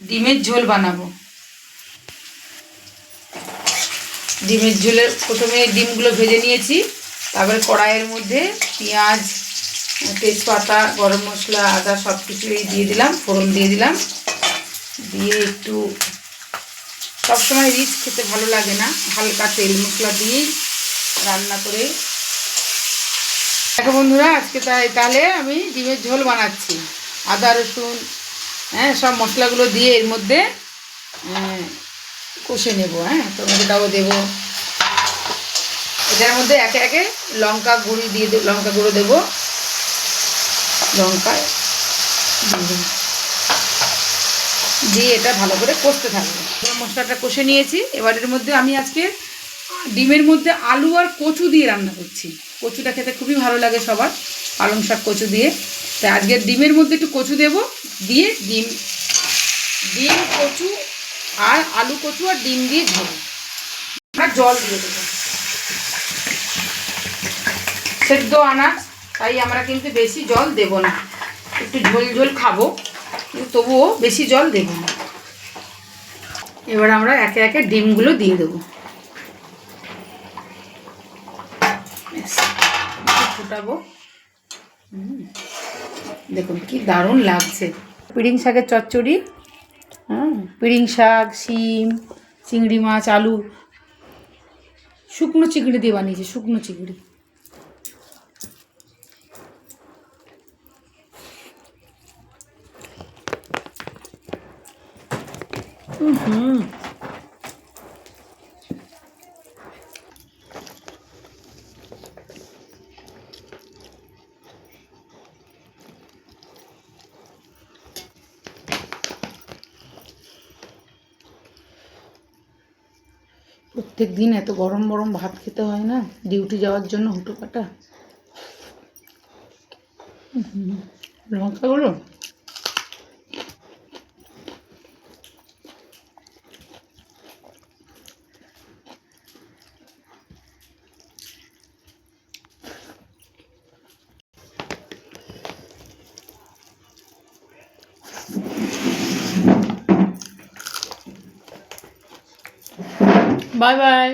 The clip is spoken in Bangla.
ডিমের ঝোল বানাবো। ডিমের ঝোলে প্রথমে ডিমগুলো ভেজে নিয়েছি, তারপরে কড়াইয়ের মধ্যে পেঁয়াজ, তেজপাতা, গরম মশলা, আদা সব কিছুই দিয়ে দিলাম, ফোড়ন দিয়ে দিলাম। দিয়ে একটু, সবসময় রিচ খেতে ভালো লাগে না, হালকা তেল মশলা দিয়েই রান্না করে। দেখো বন্ধুরা, আজকে তাহলে আমি ডিমের ঝোল বানাচ্ছি। আদা রসুন সব মশলাগুলো দিয়ে এর মধ্যে কষে নেব। টমেটোটাও দেবো এটার মধ্যে। একে একে লঙ্কা গুঁড়ি দিয়ে লঙ্কা গুঁড়ো দেবো, লঙ্কা দিয়ে এটা ভালো করে কষতে থাকবে। মশলাটা কষে নিয়েছি। এবার এর মধ্যে আমি আজকে ডিমের মধ্যে আলু আর কচু দিয়ে রান্না করছি। কচুটা খেতে খুবই ভালো লাগে সবার, পালং শাক কচু দিয়ে। তাই আজকে ডিমের মধ্যে একটু কচু দেবো, দিয়ে ডিম কচু আর আলু কচু আর ডিম দিয়ে ঝোল। আর জল দিয়ে দেবো, সেদ্ধ আনাজ, তাই আমরা কিন্তু বেশি জল দেব না, একটু ঝোল ঝোল খাবো, কিন্তু তবুও বেশি জল দেব না। এবার আমরা একে একে ডিমগুলো দিয়ে দেবো, ফুটাবো। দেখুন কি দারুণ লাগছে। পিড়িং শাকের চচ্চড়ি, পিড়িং শাক, শিম, চিংড়ি মাছ, আলু, শুকনো চিংড়ি দিয়ে বানিয়েছি, শুকনো চিংড়ি। প্রত্যেক দিন এত গরম গরম ভাত খেতে হয় না, ডিউটি যাওয়ার জন্য হুটোপাটা। লঙ্কাগুলো বাই বাই।